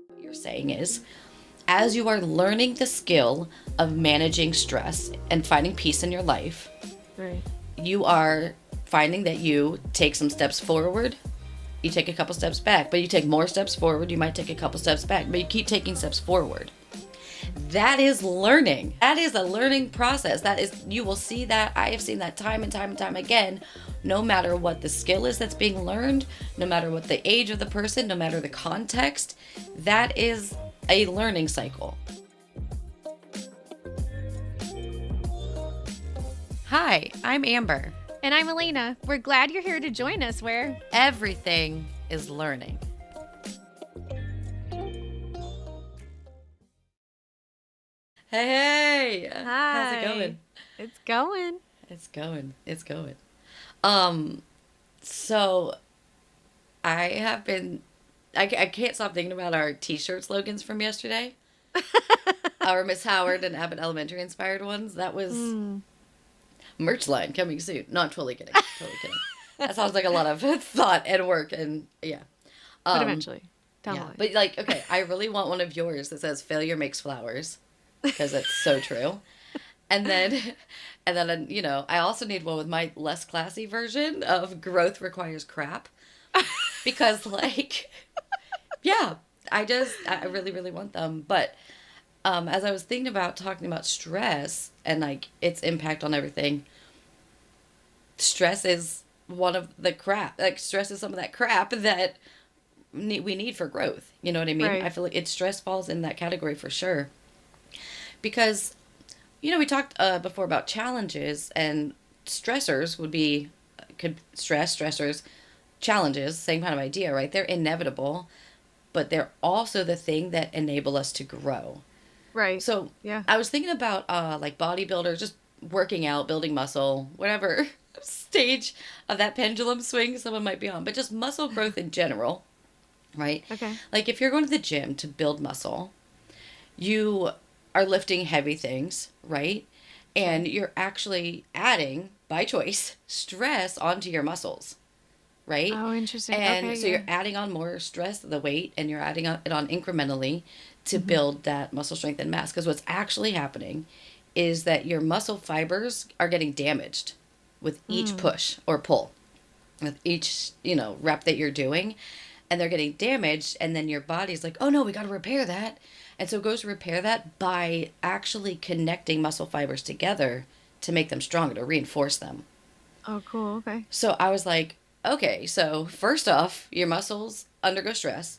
What you're saying is, as you are learning the skill of managing stress and finding peace in your life, Right. you are finding that you take some steps forward, you take a couple steps back, but you take more steps forward, you might take a couple steps back, but you keep taking steps forward. That is learning. That is a learning process. That is, you will see that. I have seen that time and time and time again. No matter what the skill is that's being learned, no matter what the age of the person, no matter the context, that is a learning cycle. Hi, I'm Amber. And I'm Elayna. We're glad you're here to join us where Everything is learning. Hey, how's it going? It's going. It's going. It's going. So I have been, I can't stop thinking about our t-shirt slogans from yesterday. Our Miss Howard and Abbott Elementary inspired ones. That was merch line coming soon. No, I'm totally kidding. Totally kidding. That sounds like a lot of thought and work and yeah. But eventually. Yeah. But like, okay, I really want one of yours that says failure makes flowers because it's so true. And then, you know, I also need one with my less classy version of growth requires crap. Because, like, yeah, I really, really want them. But as I was thinking about talking about stress and, like, its impact on everything, stress is one of the crap. Like, stress is some of that crap that we need for growth. You know what I mean? Right. I feel like stress falls in that category for sure. Because you know, we talked before about challenges and stressors stressors, challenges, same kind of idea, right? They're inevitable, but they're also the thing that enable us to grow. Right. So Yeah. I was thinking about like bodybuilders just working out, building muscle, whatever stage of that pendulum swing someone might be on, but just muscle growth in general, right? Okay. Like if you're going to the gym to build muscle, you are lifting heavy things, right? And you're actually adding, by choice, stress onto your muscles, right? Oh, interesting. And Okay, so yeah. you're adding on more stress, the weight, and you're adding it on incrementally to build that muscle strength and mass. Because what's actually happening is that your muscle fibers are getting damaged with each push or pull, with each, you know, rep that you're doing. And they're getting damaged, and then your body's like, oh no, we got to repair that. And so it goes to repair that by actually connecting muscle fibers together to make them stronger, to reinforce them. Oh, cool. Okay. So I was like, okay, so first off, your muscles undergo stress.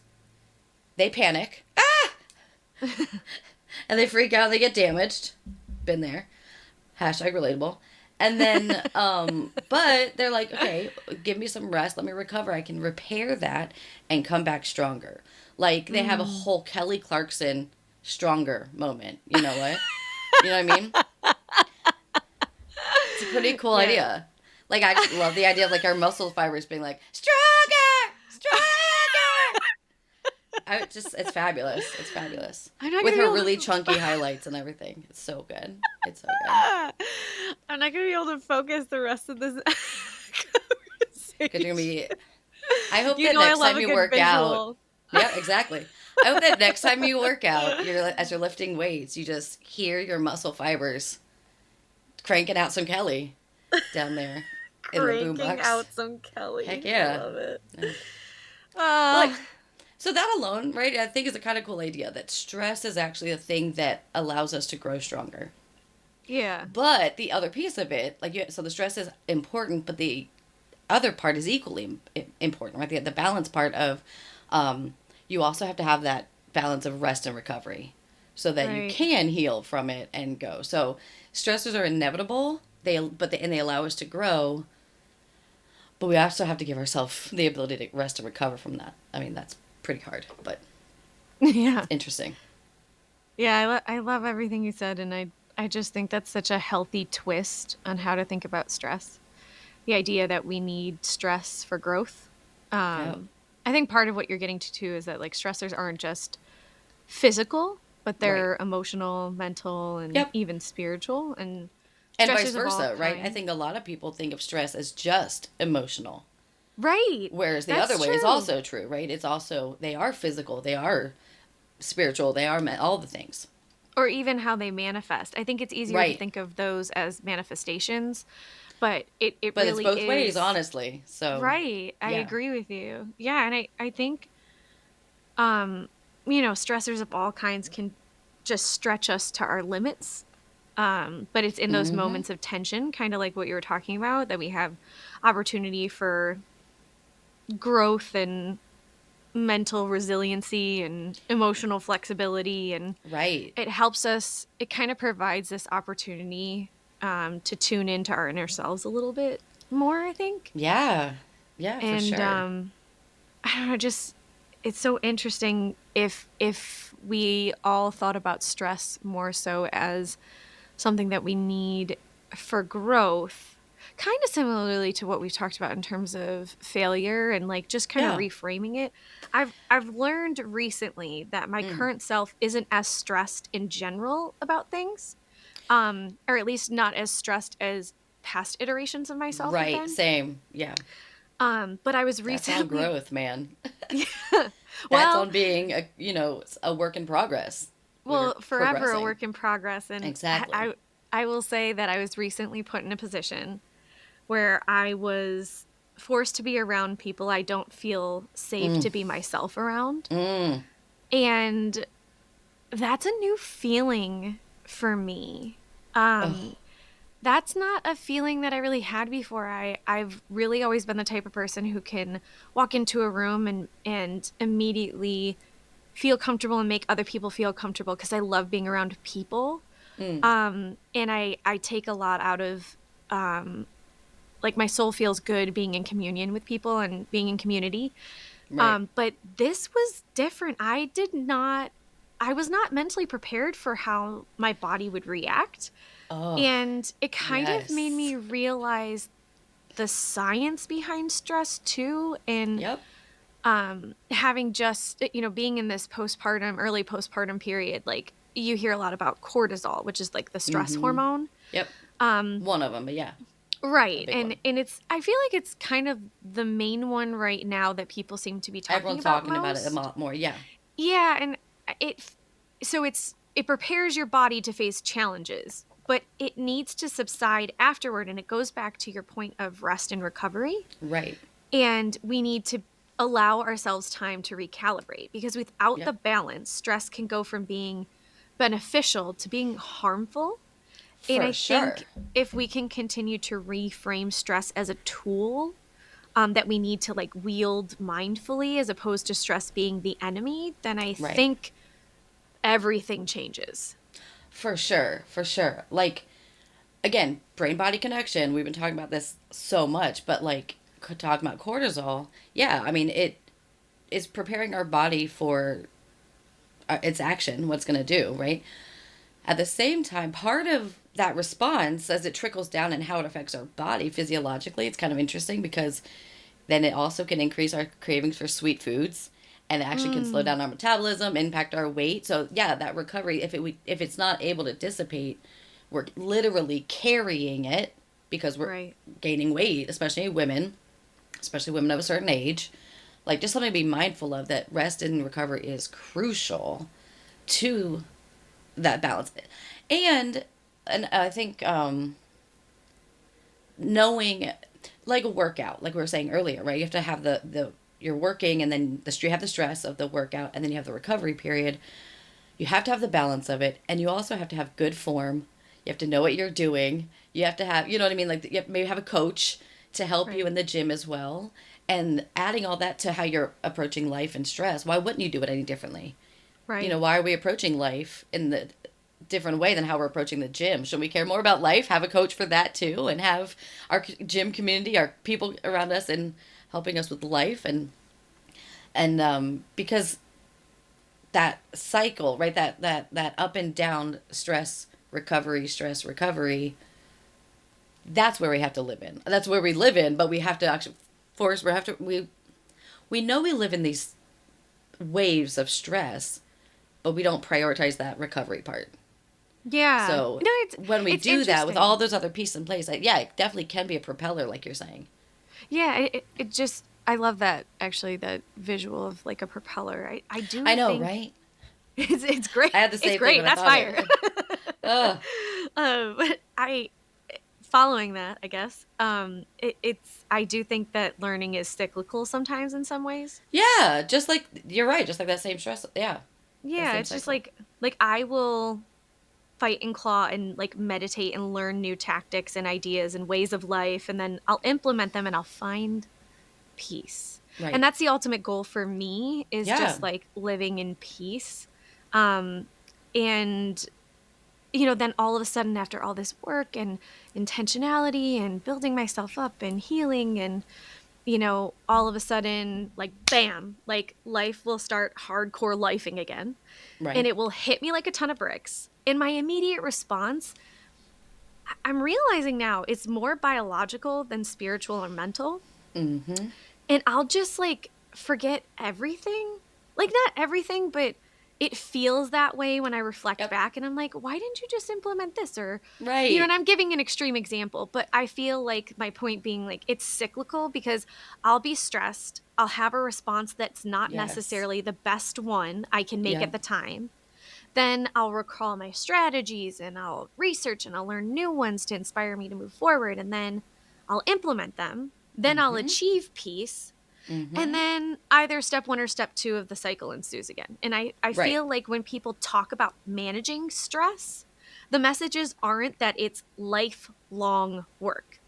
They panic. Ah! And they freak out. They get damaged. Been there. Hashtag relatable. And then, but they're like, okay, give me some rest. Let me recover. I can repair that and come back stronger. Like they have a whole Kelly Clarkson stronger moment. You know what? You know what I mean? It's a pretty cool idea. Like I just love the idea of like our muscle fibers being like stronger, stronger. It's fabulous. It's fabulous. I'm not With gonna be her able really to... chunky highlights and everything. It's so good. It's so good. I'm not going to be able to focus the rest of this Because you're gonna conversation. be. I hope You that know I next love time a you good work out. visual. Yeah, exactly. I hope that next time you work out, as you're lifting weights, you just hear your muscle fibers cranking out some Kelly down there in the Cranking boombox. out some Kelly. Heck yeah. I love it. Yeah. Uh, Like, so that alone, right? I think is a kind of cool idea that stress is actually a thing that allows us to grow stronger. yeah. But the other piece of it, so the stress is important, but the other part is equally important, right? The balance part of, you also have to have that balance of rest and recovery so that you Right. can heal from it and go. So stressors are inevitable, they allow us to grow, but we also have to give ourselves the ability to rest and recover from that. I mean, that's pretty hard, but Yeah. interesting. Yeah, I love everything you said, and I just think that's such a healthy twist on how to think about stress. The idea that we need stress for growth. Yeah. I think part of what you're getting to too is that like stressors aren't just physical, but they're emotional, mental, and Yep. even spiritual. And And vice stressors of all versa, right? I kinds. think a lot of people think of stress as just emotional. Right. Whereas the other That's way is true. also true, right? It's also, they are physical, they are spiritual, they are all the things. Or even how they manifest. I think it's easier to Right. think of those as manifestations, but it But it's really both ways, is. honestly. So, Right. I yeah. agree with you. Yeah, and I think um you know, stressors of all kinds can just stretch us to our limits. But it's in those Mm-hmm. moments of tension, kind of like what you were talking about, that we have opportunity for growth and mental resiliency and emotional flexibility, and Right. it helps us, it kind of provides this opportunity to tune into our inner selves a little bit more, I think. Yeah. Yeah, for And sure. I don't know, just it's so interesting if we all thought about stress more so as something that we need for growth, kind of similarly to what we've talked about in terms of failure and like just kind of Yeah. reframing it. I've learned recently that my Mm. current self isn't as stressed in general about things, or at least not as stressed as past iterations of myself have Right. been. Same. Yeah. But I was That's on recently growth, man. yeah. That's Well, on being a work in progress. We're forever a progressing. work in progress, and Exactly. I will say that I was recently put in a position where I was forced to be around people I don't feel safe Mm. to be myself around. Mm. And that's a new feeling for me. Oh. Um, that's not a feeling that I really had before. I've really always been the type of person who can walk into a room and immediately feel comfortable and make other people feel comfortable because I love being around people. Mm. And I take a lot out of um like my soul feels good being in communion with people and being in community. Right. But this was different. I was not mentally prepared for how my body would react. Oh. And it kind of made Yes. me realize the science behind stress too. And Yep. having just, you know, being in this early postpartum period, like you hear a lot about cortisol, which is like the stress Mm-hmm. hormone. Yep. Um, One of them, but yeah, a Right. big one. And it's, I feel like it's kind of the main one right now that people seem to be talking Everyone's about talking about it a most. lot more. Yeah. Yeah, and it so it prepares your body to face challenges, but it needs to subside afterward, and it goes back to your point of rest and recovery. Right. And we need to allow ourselves time to recalibrate, because without the Yep. balance, stress can go from being beneficial to being harmful. And For I sure. think if we can continue to reframe stress as a tool that we need to like wield mindfully as opposed to stress being the enemy, then I Right. think everything changes. For sure. For sure. Like, again, brain body connection. We've been talking about this so much, but like, talking about cortisol, yeah, I mean, it is preparing our body for its action, what it's going to do, right? At the same time, part of that response, as it trickles down and how it affects our body physiologically, it's kind of interesting because then it also can increase our cravings for sweet foods, and it actually can slow Mm, down our metabolism, impact our weight. So yeah, that recovery, if it's not able to dissipate, we're literally carrying it because we're right. gaining weight, especially women of a certain age. Like, just something to be mindful of, that rest and recovery is crucial to that balance. And I think knowing, like a workout, like we were saying earlier, right? You have to have the you're working, and then you have the stress of the workout, and then you have the recovery period. You have to have the balance of it, and you also have to have good form. You have to know what you're doing. You have to have, you know what I mean, like you have, maybe have a coach to help you Right. in the gym as well. And adding all that to how you're approaching life and stress, why wouldn't you do it any differently? Right. Why are we approaching life in the different way than how we're approaching the gym? Should we care more about life, have a coach for that too, and have our gym community, our people around us, and helping us with life, and because that cycle, right? That up and down stress recovery. That's where we have to live in. That's where we live in, but we have to actually force. We know we live in these waves of stress, but we don't prioritize that recovery part. Yeah. So No, when we it's do that with all interesting. those other pieces in place, yeah, it definitely can be a propeller, like you're saying. Yeah, it just I love that, actually, that visual of like a propeller. I do I know, think right? it's great. I had the It's same thing great. when I That's thought fire. it. Ugh. But following that, I guess, it's, I do think that learning is cyclical sometimes in some ways. Yeah, just like you're right, just like that same stress. Yeah, that Yeah, same it's just cycle. like I will fight and claw and like meditate and learn new tactics and ideas and ways of life, and then I'll implement them and I'll find peace. And Right. that's the ultimate goal for me, is Yeah. just like living in peace. Um and then all of a sudden, after all this work and intentionality and building myself up and healing, and all of a sudden, like bam, like life will start hardcore lifing again, and Right. it will hit me like a ton of bricks. In my immediate response, I'm realizing now it's more biological than spiritual or mental. Mm-hmm. And I'll just like forget everything. Like, not everything, but it feels that way when I reflect Yep. back, and I'm like, why didn't you just implement this? Or, and Right. I'm giving an extreme example, but I feel like my point being like it's cyclical, because I'll be stressed. I'll have a response that's not Yes. necessarily the best one I can make at Yep. the time. Then I'll recall my strategies and I'll research and I'll learn new ones to inspire me to move forward. And then I'll implement them. Then I'll Mm-hmm. achieve peace, and Mm-hmm. then either step one or step two of the cycle ensues again. And I Right. feel like when people talk about managing stress, the messages aren't that it's lifelong work.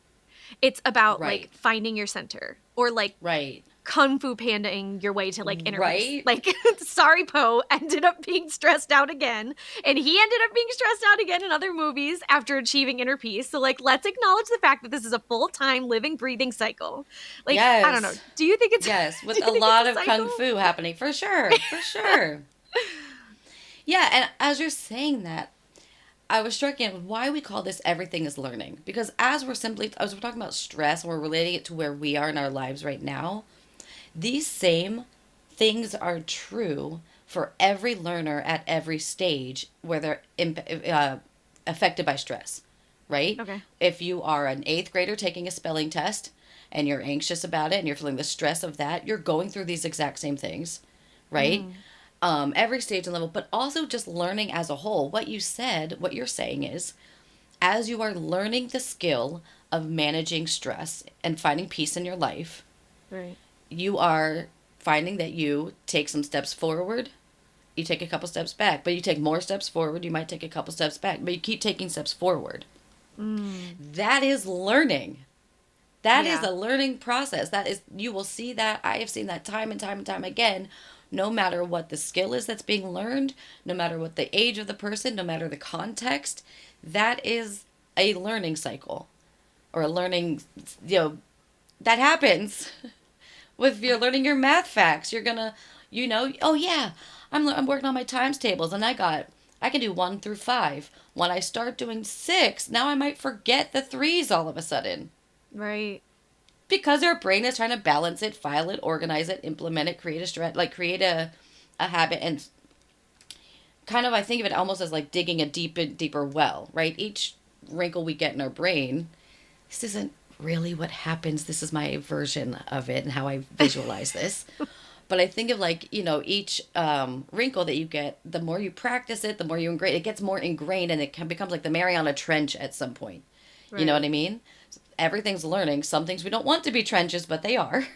It's about like Right. finding your center, or like Right. kung fu pandaing your way to like inner peace. Right. Like, sorry, Poe ended up being stressed out again, and he ended up being stressed out again in other movies after achieving inner peace. So like, let's acknowledge the fact that this is a full-time living, breathing cycle. Like, I don't know. Yes. Do you think it's Yes. do With you a think it's lot a of cycle? kung fu happening for sure. For sure. Yeah, and as you're saying that, I was struck in with why we call this everything is learning. Because as we're talking about stress and we're relating it to where we are in our lives right now, these same things are true for every learner at every stage where they're affected by stress, right? Okay. If you are an eighth grader taking a spelling test and you're anxious about it and you're feeling the stress of that, you're going through these exact same things, right? Mm, Every stage and level, but also just learning as a whole. What you're saying is, as you are learning the skill of managing stress and finding peace in your life, right. you are finding that you take some steps forward, you take a couple steps back, but you take more steps forward, you might take a couple steps back, but you keep taking steps forward. Mm, That is learning. That is yeah. a learning process. That is, you will see that. I have seen that time and time and time again. No matter what the skill is that's being learned, no matter what the age of the person, no matter the context, that is a learning cycle or a learning, you know, that happens. With you're learning your math facts, you're gonna, oh yeah, I'm working on my times tables, and I can do 1 through 5. When I start doing 6, now I might forget the threes all of a sudden Right. because our brain is trying to balance it, file it, organize it, implement it, create a habit, and kind of I think of it almost as like digging a deeper well, right? Each wrinkle we get in our brain, this isn't really what happens. This is my version of it and how I visualize this. But I think of like, each wrinkle that you get, the more you practice it, the more you ingrain it, gets more ingrained and becomes like the Mariana Trench at some point. You know what Right. I mean? Everything's learning. Some things we don't want to be trenches, but they are.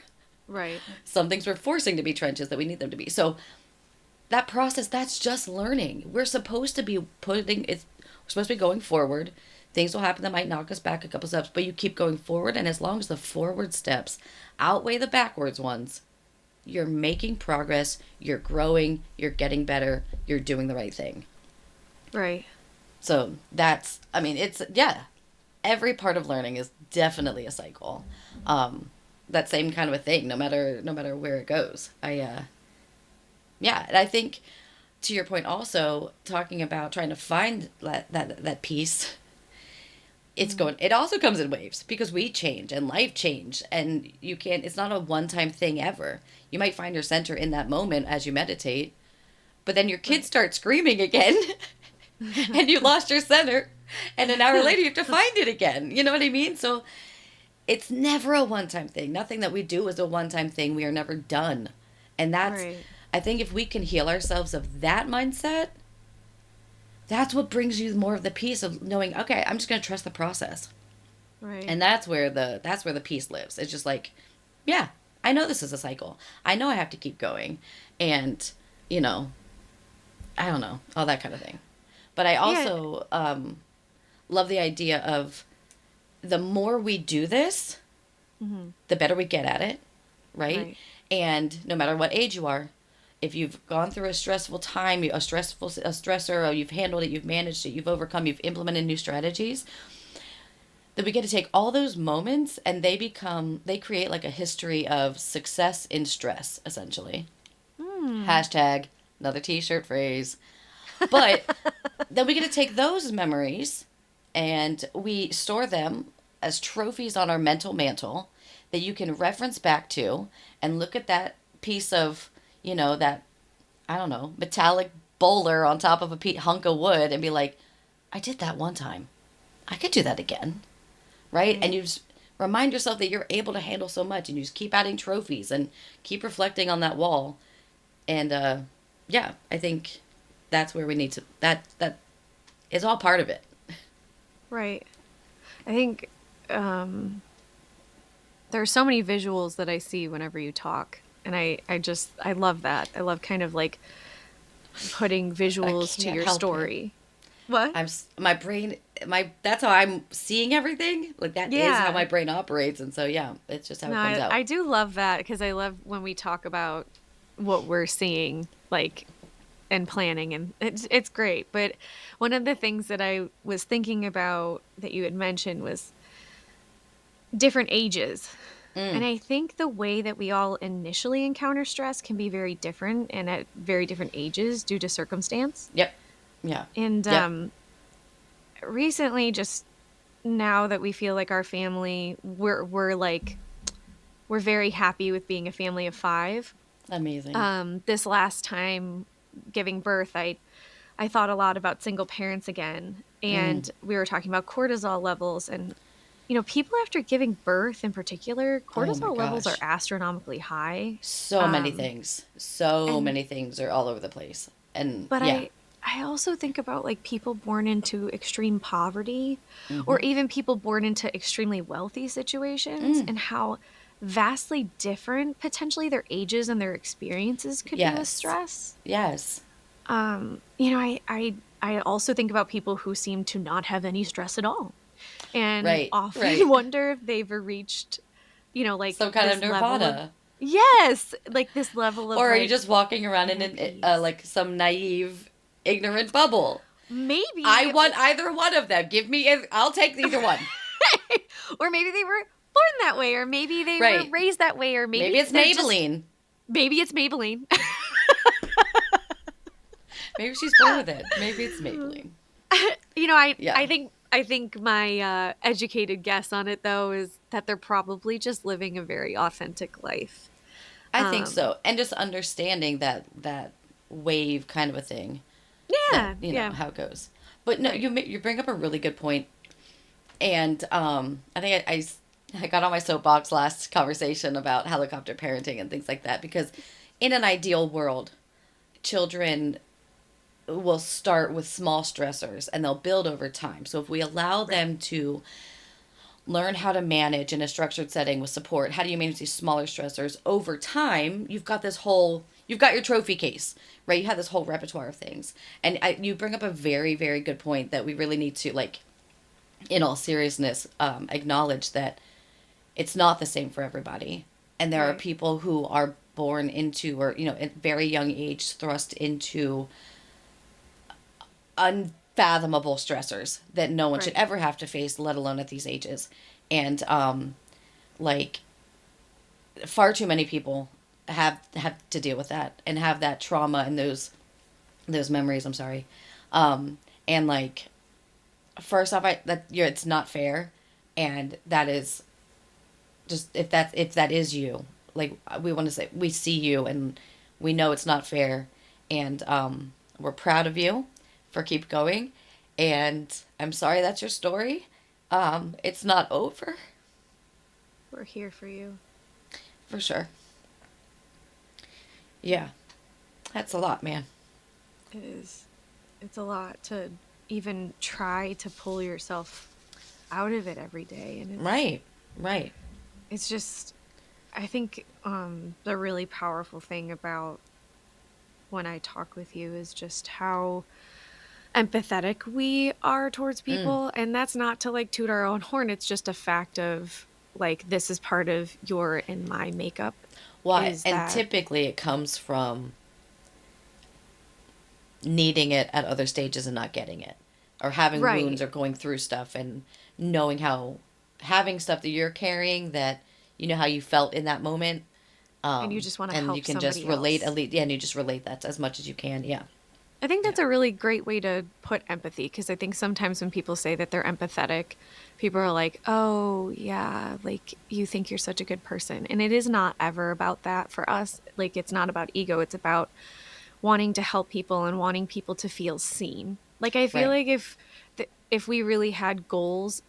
Right. Some things we're forcing to be trenches that we need them to be. So that process, that's just learning. We're supposed to be we're supposed to be going forward. Things will happen that might knock us back a couple steps, but you keep going forward. And as long as the forward steps outweigh the backwards ones, you're making progress, you're growing, you're getting better, you're doing the right thing. Right. So I mean, yeah, every part of learning is definitely a cycle. That same kind of a thing, no matter where it goes. Yeah, and I think to your point also, talking about trying to find that peace, Mm, it also comes in waves because we change and life change, and it's not a one-time thing ever. You might find your center in that moment as you meditate, but then your kids right. start screaming again and you lost your center, and an hour later you have to find it again. You know what I mean? So it's never a one-time thing. Nothing that we do is a one-time thing. We are never done. And that's, Right. I think if we can heal ourselves of that mindset, that's what brings you more of the peace of knowing, okay, I'm just going to trust the process. Right. And that's where the peace lives. It's just like, yeah, I know this is a cycle. I know I have to keep going. And, you know, I don't know, all that kind of thing. But I Yeah. also love the idea of the more we do this, Hmm. the better we get at it, right? Right. And no matter what age you are, if you've gone through a stressful time, a stressor, or you've handled it, you've managed it, you've overcome, you've implemented new strategies, that we get to take all those moments and they create like a history of success in stress, essentially. Hmm. Hashtag another t-shirt phrase. But then we get to take those memories and we store them as trophies on our mental mantle that you can reference back to and look at that piece of, that, I don't know, metallic boulder on top of a hunk of wood and be like, I did that one time. I could do that again. Right? And Right. you just remind yourself that you're able to handle so much and you just keep adding trophies and keep reflecting on that wall. And yeah, I think that's where we need to that is all part of it. Right. I think um, there are so many visuals that I see whenever you talk. And I love that. I love kind of like putting I visuals to can't your help it. story. What? My brain, my that's how I'm seeing everything. Like that is how my Yeah. brain operates, and so yeah, it's just how No, it comes out. I do love that because I love when we talk about what we're seeing, like, and planning, and it's great. But one of the things that I was thinking about that you had mentioned was different ages. And Mm. I think the way that we all initially encounter stress can be very different and at very different ages due to circumstance. Yep. Yeah. And Yep. recently, just now that we feel like our family, we're like we're very happy with being a family of five. Amazing. This last time giving birth, I thought a lot about single parents again, Mm. and we were talking about cortisol levels. And people after giving birth in particular, Oh my cortisol levels are gosh. astronomically high. So many Um, things. So and many things are all over the place. And but yeah. I also think about like people born into extreme poverty or Mm-hmm. even people born into extremely wealthy situations Mm. and how vastly different potentially their ages and their experiences could be with Yes. stress. Yes. I also think about people who seem to not have any stress at all and Right. often Right. wonder if they've reached, like Some kind of this level of, nirvana. yes, like this level of Or are you like just walking around in inner peace. like some naive, ignorant bubble? I Maybe, want either one of them. I'll take either one. or maybe they were born that way, or maybe they were Right. raised that way, or maybe Maybe it's they're just, Maybelline. maybe it's Maybelline. Maybe she's born with it. Maybe it's Maybelline. I Yeah. think my educated guess on it though is that they're probably just living a very authentic life. I think Um, so. And just understanding that wave kind of a thing. That, yeah, yeah, how it goes. But no, right, you bring up a really good point. And I think I got on my soapbox last conversation about helicopter parenting and things like that because in an ideal world, children will start with small stressors and they'll build over time. So if we allow right, them to learn how to manage in a structured setting with support, how do you manage these smaller stressors over time? You've got your trophy case, right? You have this whole repertoire of things. And you bring up a very, very good point that we really need to, like, in all seriousness, acknowledge that it's not the same for everybody. And there are right, people who are born into, or, at very young age, thrust into unfathomable stressors that no one should right, ever have to face, let alone at these ages. And, like, far too many people have to deal with that and have that trauma and those memories. I'm sorry. And like, first off, it's not fair, and that is just, if that is you, like, we want to say we see you and we know it's not fair, and we're proud of you for keep going, and I'm sorry that's your story. It's not over, We're here for you. For sure. Yeah. That's a lot, man. It is. It's a lot to even try to pull yourself out of it every day, and Right. Right. it's just I think the really powerful thing about when I talk with you is just how empathetic we are towards Mm. people. And that's not to like toot our own horn. It's just a fact of like, this is part of your and my makeup Why? is And that, typically it comes from needing it at other stages and not getting it, or having wounds right. or going through stuff and knowing how having stuff that you're carrying that you know how you felt in that moment, And you just want to and you help can just somebody relate at else. least, yeah, and you just relate that as much as you can. Yeah. I think Yeah. that's a really great way to put empathy because I think sometimes when people say that they're empathetic, people are like, oh, yeah, like you think you're such a good person. And it is not ever about that for us. Like, it's not about ego, it's about wanting to help people and wanting people to feel seen. Like, I feel Right. like if we really had goals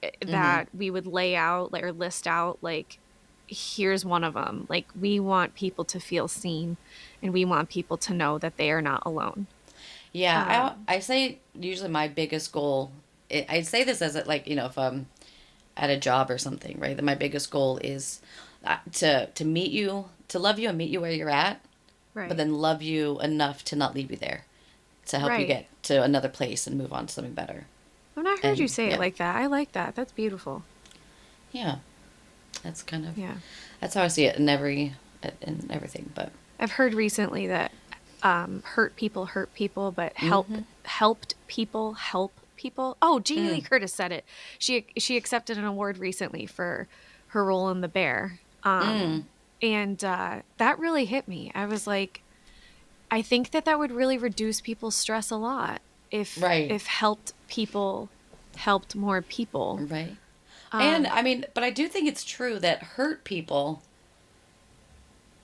Mm-hmm. that we would lay out like, or list out, like, here's one of them. Like, we want people to feel seen and we want people to know that they are not alone. Yeah, Um, I say usually my biggest goal. I say this as like if I'm at a job or something, right? That my biggest goal is to meet you, to love you and meet you where you're at, but right. then love you enough to not leave you there, to help you Right. get to another place and move on to something better. I've not heard you And say it yeah, like that. I like that. That's beautiful. yeah, that's kind of Yeah. that's how I see it in everything. But I've heard recently that hurt people, but mm-hmm. helped people help people. Oh, Jamie Lee Mm, Curtis said it. She accepted an award recently for her role in The Bear. mm, And that really hit me. I was like, I think that that would really reduce people's stress a lot right, if helped people helped more people. right. And Um, I mean, but I do think it's true that hurt people,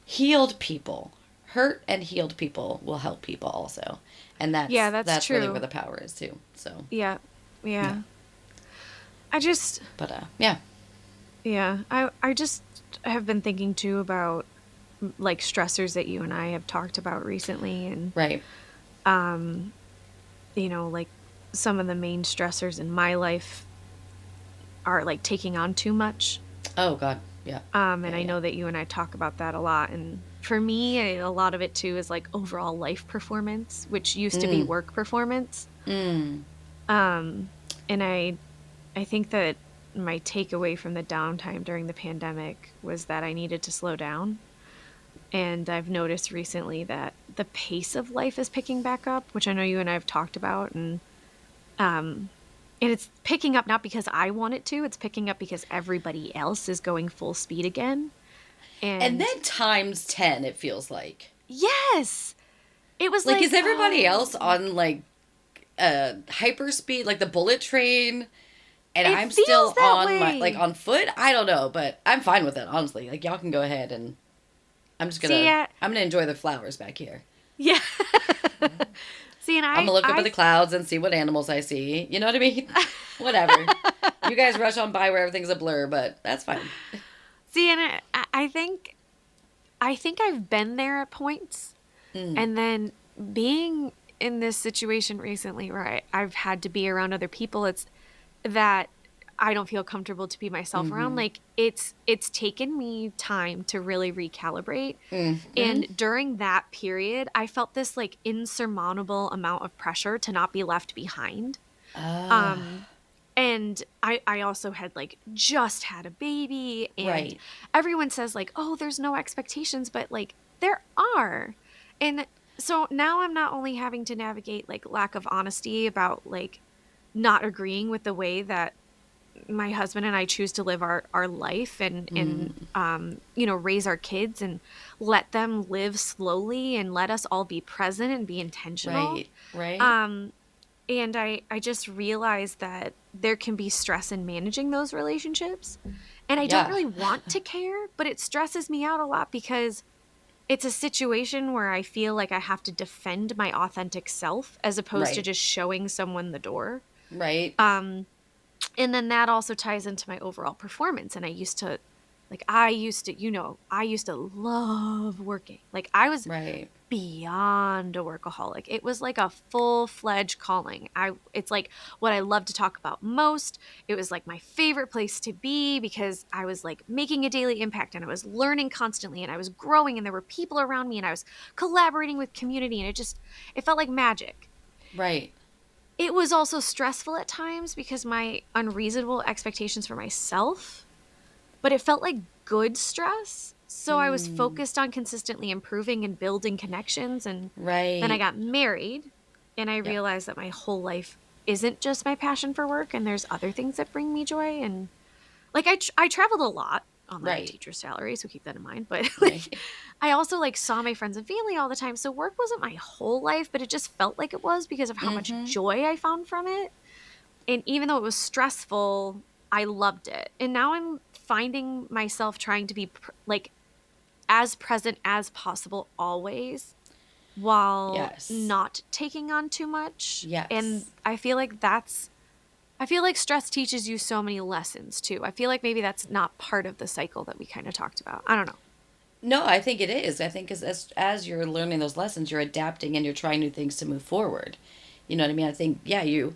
healed people, hurt and healed people will help people also, and yeah, that's that's that's really where true. the power is too. So Yeah. yeah, Yeah. I just but yeah, Yeah, I just have been thinking too about like stressors that you and I have talked about recently and right. like some of the main stressors in my life are like taking on too much. Oh God, yeah, And yeah, I yeah. know that you and I talk about that a lot and for me, a lot of it too is like overall life performance, which used to be Mm, work performance. mm, Um and I think that my takeaway from the downtime during the pandemic was that I needed to slow down. And I've noticed recently that the pace of life is picking back up, which I know you and I have talked about. Um, and it's picking up not because I want it to, it's picking up because everybody else is going full speed again. and And then times 10 it feels yes, it was like is like, everybody else oh, on like hyperspeed like the bullet train, and it I'm feels still that on my like way. on foot. I don't know, but I'm fine with it honestly. Like y'all can go ahead, and I'm just See, gonna I'm gonna enjoy the flowers back here. yeah. See, and I'm gonna look up at the clouds and see what animals I see. You know what I mean? Whatever. You guys rush on by where everything's a blur, but that's fine. see, and I think I've been there at points. Mm, And then being in this situation recently where I've had to be around other people, it's that I don't feel comfortable to be myself around. mm-hmm. Like it's taken me time to really recalibrate. Mm-hmm. And during that period, I felt this like insurmountable amount of pressure to not be left behind. Ah, Um and I also had like just had a baby and right. everyone says like, "Oh, there's no expectations," but like there are. And so now I'm not only having to navigate like lack of honesty about like not agreeing with the way that my husband and I choose to live our life and Mm, raise our kids and let them live slowly and let us all be present and be intentional. right. Right. Um and I just realized that there can be stress in managing those relationships. And I don't Yeah. really want to care, but it stresses me out a lot because it's a situation where I feel like I have to defend my authentic self as opposed to Right. just showing someone the door. Right. Um, and then that also ties into my overall performance. And I used to Like I used to love working. Like I was Right. beyond a workaholic. It was like a full-fledged calling. It's like what I love to talk about most. It was like my favorite place to be because I was like making a daily impact and I was learning constantly and I was growing and there were people around me and I was collaborating with community and it felt like magic. Right. It was also stressful at times because my unreasonable expectations for myself, but it felt like good stress. So I was Mm. focused on consistently improving and building connections. And then I Right. got married and I Yep. realized that my whole life isn't just my passion for work and there's other things that bring me joy. And like I traveled a lot on like a Right. teacher's salary, so keep that in mind. But like Right. I also like saw my friends and family all the time. So work wasn't my whole life, but it just felt like it was because of how much Mm-hmm. joy I found from it. And even though it was stressful, I loved it. And now I'm finding myself trying to be like as present as possible always while Yes. not taking on too much. And Yes. I feel like stress teaches you so many lessons too. I feel like maybe that's not part of the cycle that we kind of talked about. I don't know. No, I think it is. I think as you're learning those lessons, you're adapting and you're trying new things to move forward. You know what I mean? I think yeah, you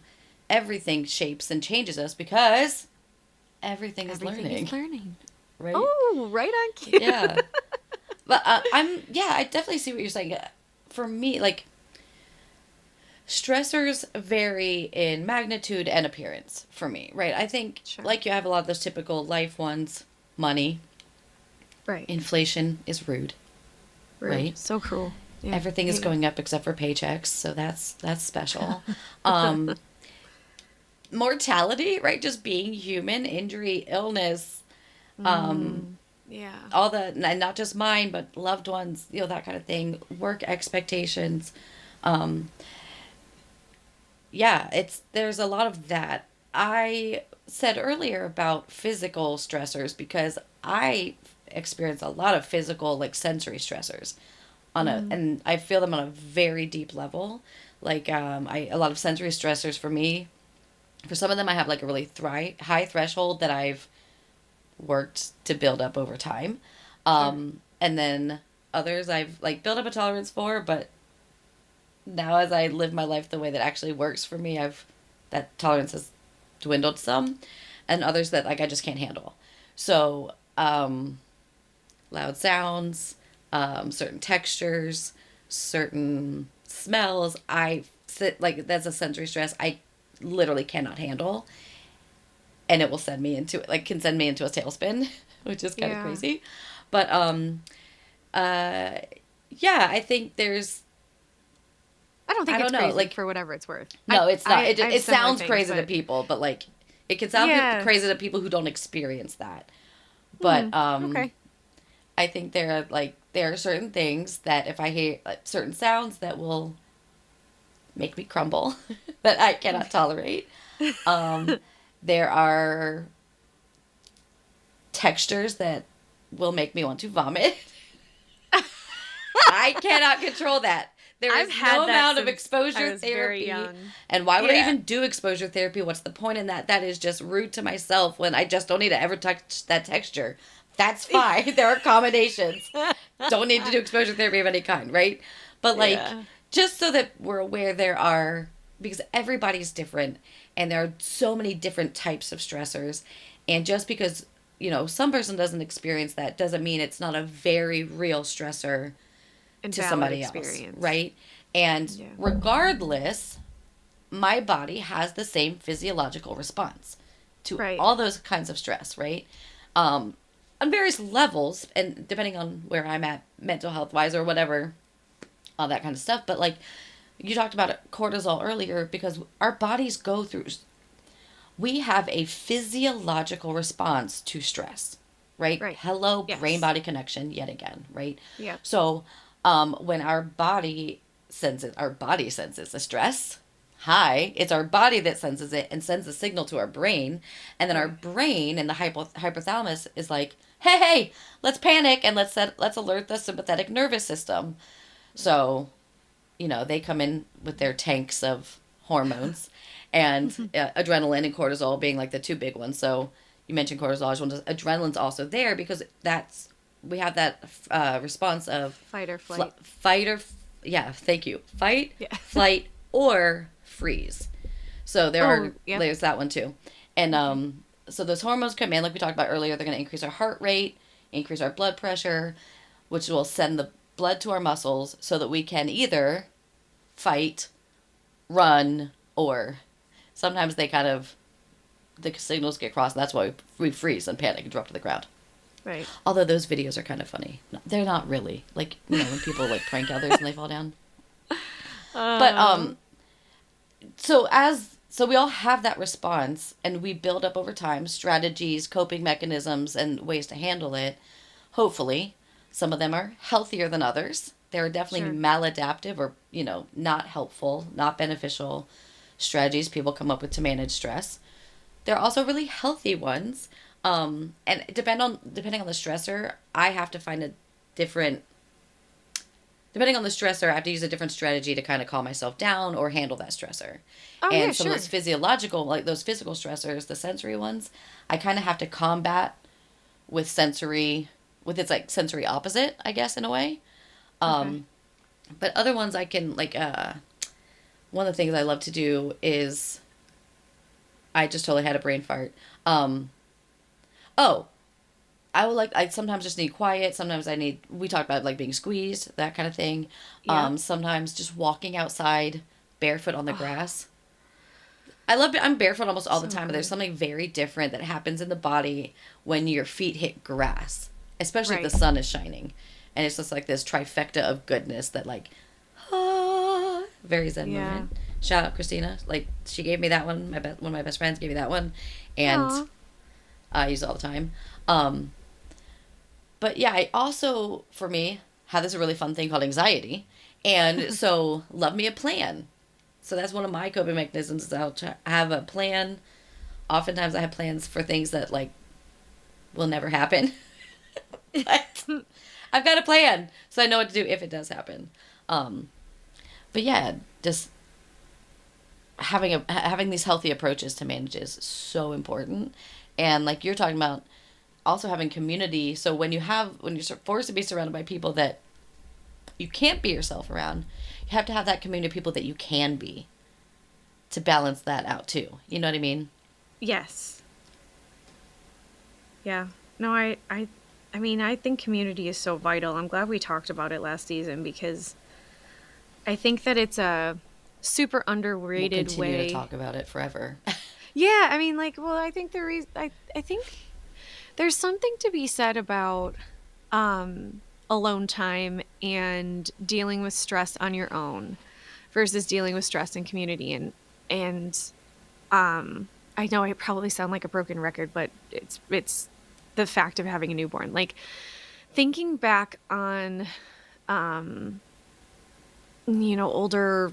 everything shapes and changes us because everything is Everything is learning, learning. right? Oh, right on cue. Yeah. But I definitely see what you're saying. For me, like stressors vary in magnitude and appearance for me, right? I think Sure. like you have a lot of those typical life ones, money, Right. inflation is rude, Rude. right? So cruel. Yeah. Everything is Hate it. going up except for paychecks, so that's special. Um, mortality, right? Just being human, injury, illness, Mm, yeah. all the and not just mine, but loved ones, that kind of thing. Work expectations. Um, yeah, it's there's a lot of that. I said earlier about physical stressors because I experience a lot of physical like sensory stressors Mm, and I feel them on a very deep level. Like I a lot of sensory stressors for me. For some of them, I have like a really high threshold that I've worked to build up over time, sure. and then others I've like built up a tolerance for. But now, as I live my life the way that actually works for me, I've that tolerance has dwindled some, and others that like I just can't handle. So loud sounds, certain textures, certain smells. I sit like that's a sensory stress I literally cannot handle, and it will send me into like can send me into a tailspin, which is kind of Yeah. crazy. But uh, yeah, I think there's I don't I think it's don't know crazy like for whatever it's worth. no, it's not. I have It similar sounds things, crazy to but people, but like it can sound yeah. crazy to people who don't experience that. Hmm. But Okay. I think there are certain things that if I hear like, certain sounds that will make me crumble that I cannot tolerate. Um, there are textures that will make me want to vomit. I cannot control that. There I've is no had that amount of since I exposure was very therapy. young. And why would I Yeah. even do exposure therapy? What's the point in that? That is just rude to myself when I just don't need to ever touch that texture. That's fine. There are accommodations. Don't need to do exposure therapy of any kind, right? But like, Yeah. just so that we're aware, there are, because everybody's different and there are so many different types of stressors. And just because, some person doesn't experience that doesn't mean it's not a very real stressor And to valid somebody else, experience. right? And Yeah. regardless, my body has the same physiological response to Right. all those kinds of stress, right? Um, on various levels, and depending on where I'm at mental health wise or whatever, all that kind of stuff. But like you talked about cortisol earlier, because our bodies go through, we have a physiological response to stress, right? Right. Hello, brain Yes. body connection yet again, right? Yep. So, when our body senses the stress. Hi, it's our body that senses it and sends a signal to our brain, and then our Right. brain and the hypothalamus is like, "Hey, let's panic and let's alert the sympathetic nervous system." Right. So, they come in with their tanks of hormones and adrenaline and cortisol being like the two big ones. So, You mentioned cortisol as well. Adrenaline's also there because that's we have that response of Fight or flight. fight or yeah, thank you, fight, Yeah. flight, or freeze. So Oh, yep. there's that one too, and Okay. so those hormones come in like we talked about earlier. They're going to increase our heart rate, increase our blood pressure, which will send the blood to our muscles so that we can either fight, run, or sometimes they kind of the signals get crossed. And that's why we freeze and panic and drop to the ground. Right. Although those videos are kind of funny. They're not really like when people like prank others and they fall down. But Uh, so we all have that response and we build up over time strategies, coping mechanisms, and ways to handle it. Hopefully, some of them are healthier than others. There are definitely sure. maladaptive or not helpful, not beneficial strategies people come up with to manage stress. There are also really healthy ones. And depending on the stressor, I have to find a different depending on the stressor, I have to use a different strategy to kind of calm myself down or handle that stressor. Oh, yeah, And some of those sure. physiological, like those physical stressors, the sensory ones, I kind of have to combat with with its like sensory opposite, I guess, in a way. Okay. Um, but other ones I can, one of the things I love to do is, I just totally had a brain fart. Um, oh, I sometimes just need quiet. Sometimes we talked about like being squeezed, that kind of thing. Yep. Sometimes just walking outside barefoot on the Oh, grass. I'm barefoot almost all the so time, but there's good. something very different that happens in the body when your feet hit grass, especially if the Right. sun is shining. And it's just like this trifecta of goodness that like, very zen Yeah. moment. Shout out Christina. Like she gave me that one. One of my best friends gave me that one, and Aw. I use it all the time. Um, but yeah, I also, for me, have this really fun thing called anxiety. And so, love me a plan. So that's one of my coping mechanisms. Is have a plan. Oftentimes, I have plans for things that like will never happen, but I've got a plan, so I know what to do if it does happen. Um, but yeah, just having these healthy approaches to manage is so important. And like you're talking about, also having community. So when you're forced to be surrounded by people that you can't be yourself around, you have to have that community of people that you can be to balance that out too. You know what I mean? Yes. Yeah. No, I mean, I think community is so vital. I'm glad we talked about it last season because I think that it's a super We'll underrated continue to way. talk about it forever. Yeah, I mean, like, well, I think I think there's something to be said about alone time and dealing with stress on your own versus dealing with stress in community and I know I probably sound like a broken record, but it's the fact of having a newborn. Like thinking back on older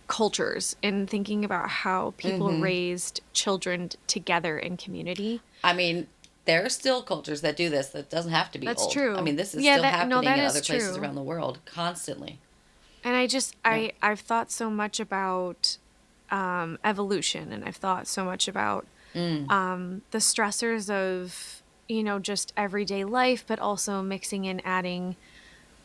cultures and thinking about how people Mm-hmm. raised children together in community. I mean, there are still cultures that do this that doesn't have to be That's old. I true. mean, this is Yeah, still that no, happening that in is other places true. around the world constantly. And Yeah. I've thought so much about evolution, and I've thought so much about Mm. the stressors of just everyday life, but also mixing and adding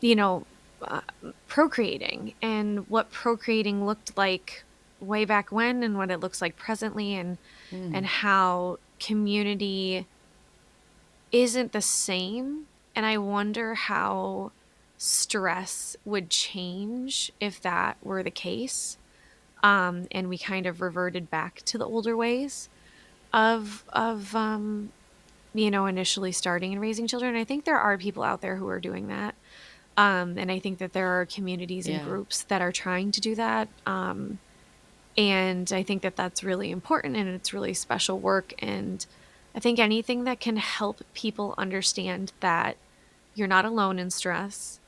you know uh, procreating and what procreating looked like way back when and what it looks like presently, and Mm. how community isn't the same. And I wonder how stress would change if that were the case. And we kind of reverted back to the older ways of initially starting and raising children. I think there are people out there who are doing that. And I think that there are communities and Yeah. groups that are trying to do that. And I think that that's really important and it's really special work. And I think anything that can help people understand that you're not alone in stress,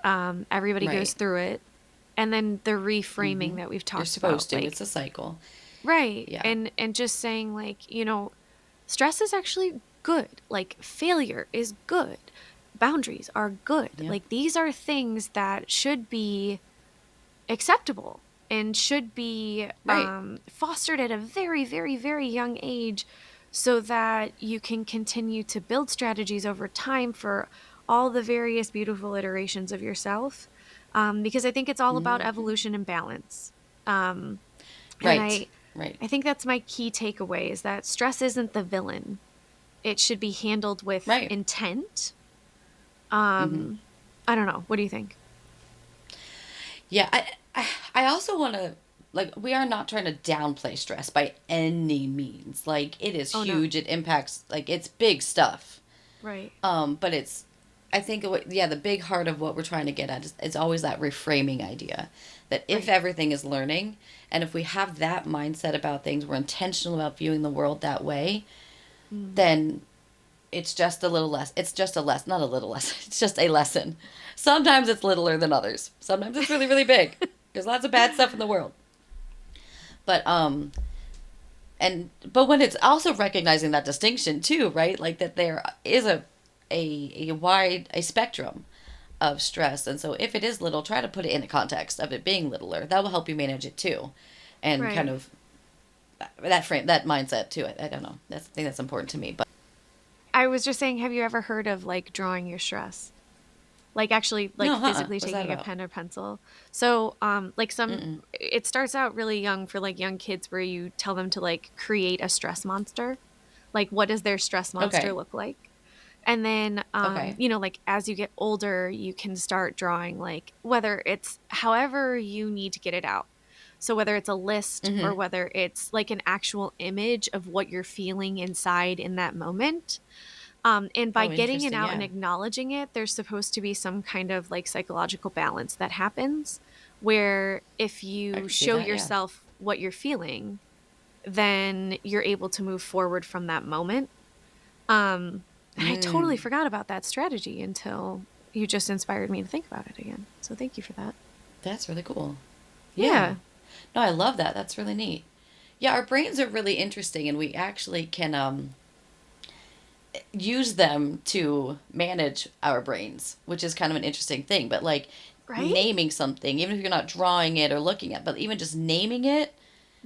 everybody goes Right. through it. And then the reframing Mm-hmm. that we've You're talked about, supposed to. It's like, a cycle. right. Yeah. And just saying, like, stress is actually good. Like, failure is good. Boundaries are good. Yep. Like, these are things that should be acceptable and should be Right. fostered at a very, very, very young age so that you can continue to build strategies over time for all the various beautiful iterations of yourself. Because I think it's all about Hmm. evolution and balance. Um, and Right. Right. I think that's my key takeaway is that stress isn't the villain. It should be handled with Right. intent. Hmm. I don't know. What do you think? Yeah. I also want to, like, we are not trying to downplay stress by any means. Like, it is Oh no. huge. It impacts, like, it's big stuff. Right. But it's, I think, yeah, the big heart of what we're trying to get at is always that reframing idea that if Right. everything is learning, and if we have that mindset about things, we're intentional about viewing the world that way, Mm. then it's just a little less. It's just a less, not a little less. It's just a lesson. Sometimes it's littler than others. Sometimes it's really, really big. There's lots of bad stuff in the world. But but when it's also recognizing that distinction too, right? Like that there is a wide a spectrum of stress, and so if it is little, try to put it in the context of it being littler. That will help you manage it too, and kind Right. of that mindset too. I don't know. I think that's important to me. But I was just saying, have you ever heard of like drawing your stress? Like actually like no, physically what's that taking a about? pen or pencil. So like some Mm-mm. it starts out really young for like young kids where you tell them to like create a stress monster. Like what does their stress monster Okay. look like? And then Okay. like as you get older, you can start drawing like whether it's however you need to get it out. So whether it's a list or Mm-hmm. whether it's like an actual image of what you're feeling inside in that moment. And by Oh, getting it interesting. out and Yeah, acknowledging it, there's supposed to be some kind of like psychological balance that happens where if I you can see show that. Yeah. yourself what you're feeling, then you're able to move forward from that moment. And I totally Mm. forgot about that strategy until you just inspired me to think about it again. So thank you for that. That's really cool. Yeah. Yeah. No, I love that. That's really neat. Yeah, our brains are really interesting, and we actually can use them to manage our brains, which is kind of an interesting thing. But like Right? naming something, even if you're not drawing it or looking at, but even just naming it,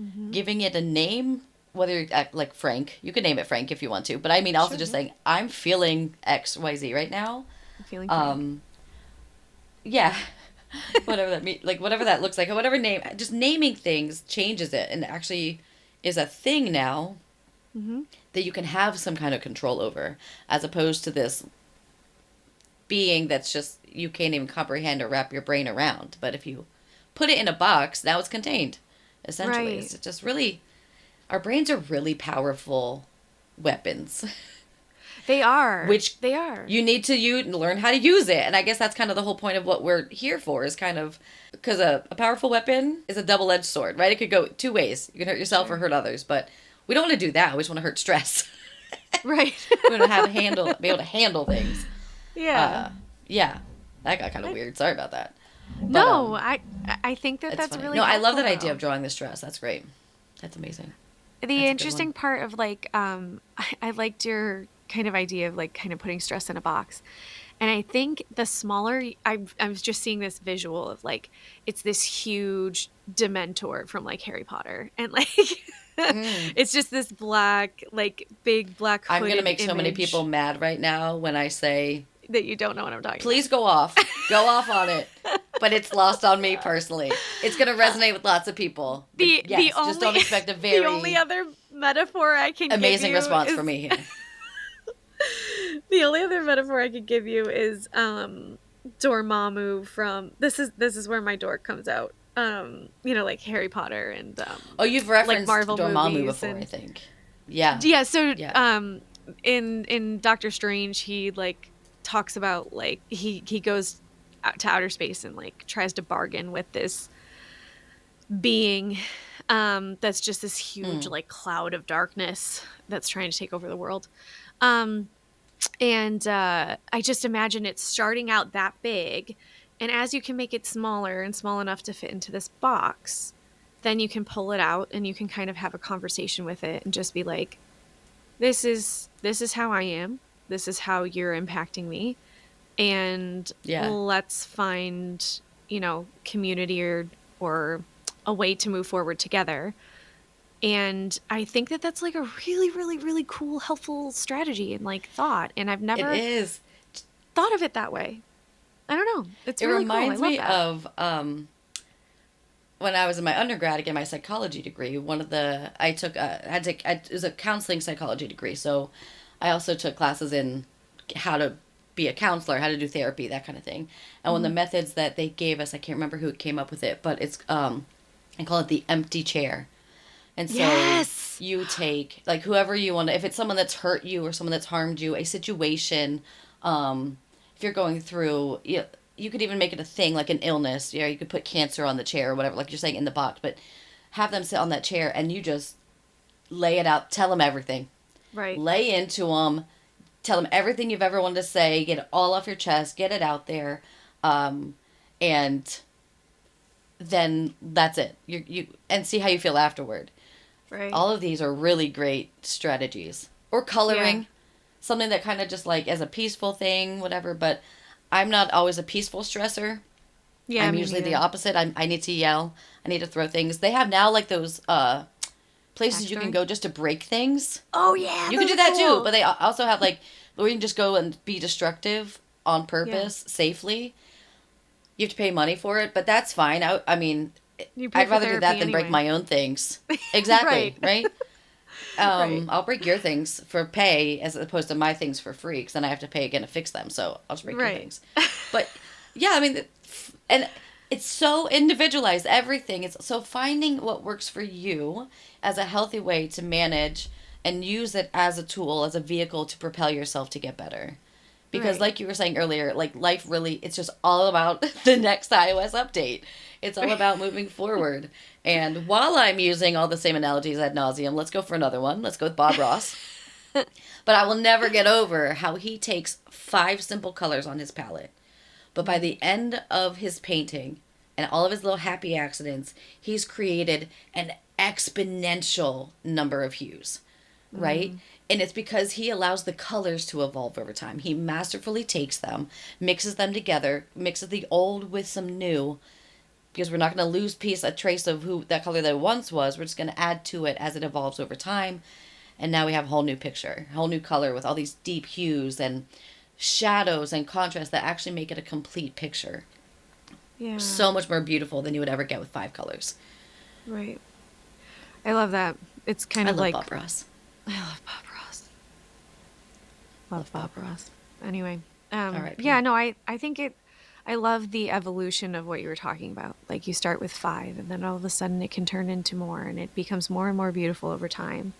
Mm-hmm. giving it a name, whether you're like Frank, you can name it Frank if you want to. But I mean, also Sure, just yeah. saying I'm feeling X, Y, Z right now. I'm feeling Frank. Um, yeah, whatever that mean, like whatever that looks like, whatever name, just naming things changes it, and actually is a thing now Mm-hmm. that you can have some kind of control over, as opposed to this being that's just you can't even comprehend or wrap your brain around. But if you put it in a box, now it's contained. Essentially, Right. it's just really our brains are really powerful weapons, They are. which They are. you need to learn how to use it. And I guess that's kind of the whole point of what we're here for is kind of because a powerful weapon is a double-edged sword, right? It could go two ways. You can hurt yourself or Sure. hurt others, but we don't want to do that. We just want to hurt stress. Right. We want to be able to handle things. Yeah. Uh, yeah, that got kind of I, weird. Sorry about that. But no, I think that it's that's funny. really No, I love helpful that idea of though. drawing the stress. That's great. That's amazing. The That's a good one. interesting part of like I liked your kind of idea of like kind of putting stress in a box. And I think the smaller I was just seeing this visual of like it's this huge dementor from like Harry Potter and like Mm. it's just this black like big black I'm gonna hooded make so many people image mad right now when I say, that you don't know what I'm talking about. please go off on it. But it's lost on me personally. It's gonna resonate with lots of people. But The yes, just only don't expect a the only very other metaphor I can give amazing you response from is me here. the only other metaphor I could give you is Dormammu from this is where my dork comes out. Like Harry Potter and Oh, you've like referenced Marvel Dormammu movies before, I and think. Yeah, yeah, so yeah. in Doctor Strange he like talks about like he goes out to outer space and like tries to bargain with this being that's just this huge Mm. like cloud of darkness that's trying to take over the world. Um and I just imagine it starting out that big, and as you can make it smaller and small enough to fit into this box, then you can pull it out and you can kind of have a conversation with it and just be like, this is how I am. This is how you're impacting me. And Yeah. let's find, community or a way to move forward together. And I think that that's like a really, really, really cool, helpful strategy and like thought. And I've It never is. thought of it that way. I don't know. It's It really cool. I reminds love me that. of when I was in my undergrad to get my psychology degree. I took it was a counseling psychology degree, so I also took classes in how to be a counselor, how to do therapy, that kind of thing. And one of Hmm. the methods that they gave us, I can't remember who came up with it, but it's I call it the empty chair. And so Yes. you take like whoever you want to, if it's someone that's hurt you or someone that's harmed you, a situation, if you're going through, you could even make it a thing like an illness. You could put cancer on the chair or whatever, like you're saying in the box, but have them sit on that chair and you just lay it out, tell them everything, Right. lay into them, tell them everything you've ever wanted to say, get it all off your chest, get it out there, and then that's it. You and see how you feel afterward. Right. All of these are really great strategies. Or Yeah. coloring, something that kind of just like as a peaceful thing, whatever. But I'm not always a peaceful stressor. Yeah, I'm me usually the neither. opposite. I need to yell. I need to throw things. They have now like those places you can Backstory. go just to break things. Oh yeah, You can those do are that too, but cool. they also have like where you can just go and be destructive on Yeah. purpose safely. You have to pay money for it, but that's fine. I mean, You pay I'd for rather do that therapy than break anyway. my own things. Exactly, Right. right? Right. I'll break your things for pay as opposed to my things for free because then I have to pay again to fix them. So I'll just break your Right. things. But yeah, I mean, and it's so individualized, everything. It's so finding what works for you as a healthy way to manage and use it as a tool, as a vehicle to propel yourself to get better. Because Right. like you were saying earlier, like life really, it's just all about the next iOS update. It's all about moving forward. And while I'm using all the same analogies ad nauseum, let's go for another one. Let's go with Bob Ross. But I will never get over how he takes 5 simple colors on his palette. But by Mm. the end of his painting and all of his little happy accidents, he's created an exponential number of hues, right? Mm. And it's because he allows the colors to evolve over time. He masterfully takes them, mixes them together, mixes the old with some new, because we're not going to lose a trace of who that color that once was. We're just going to add to it as it evolves over time. And now we have a whole new picture, a whole new color with all these deep hues and shadows and contrasts that actually make it a complete picture. Yeah. So much more beautiful than you would ever get with 5 colors. Right. I love that. It's kind I of love like Bob Ross. I love Bob Ross. Love Love Bob Bob Ross. Ross. Anyway, yeah, R.I.P. no, I think it. I love the evolution of what you were talking about. Like you start with 5, and then all of a sudden it can turn into more, and it becomes more and more beautiful over time.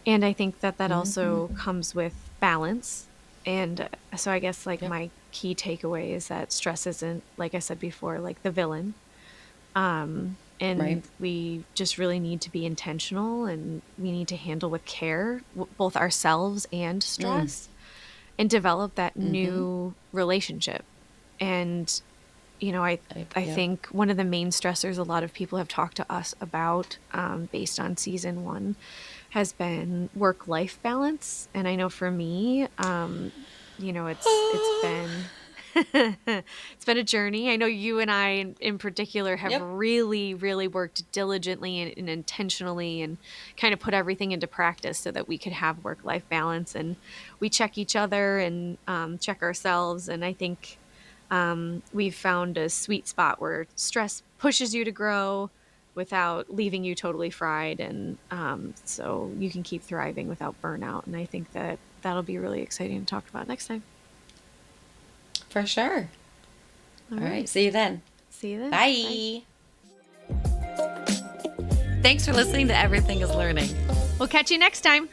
And I think that that Mm-hmm. also comes with balance. And so I guess like Yep. my key takeaway is that stress isn't, like I said before, like the villain. Right. And we just really need to be intentional, and we need to handle with care both ourselves and Mm. stress, and develop that Mm-hmm. new relationship. And you know, I Yep. think one of the main stressors a lot of people have talked to us about, based on season 1, has been work life balance. And I know for me, you know, it's been it's been a journey. I know you and I in particular have Yep. really, really worked diligently and intentionally, and kind of put everything into practice so that we could have work life balance. And we check each other and check ourselves. And I think we've found a sweet spot where stress pushes you to grow without leaving you totally fried. And so you can keep thriving without burnout. And I think that that'll be really exciting to talk about next time. For sure. All All right. right. See you then. See you then. Bye. Bye. Thanks for listening to Everything is Learning. We'll catch you next time.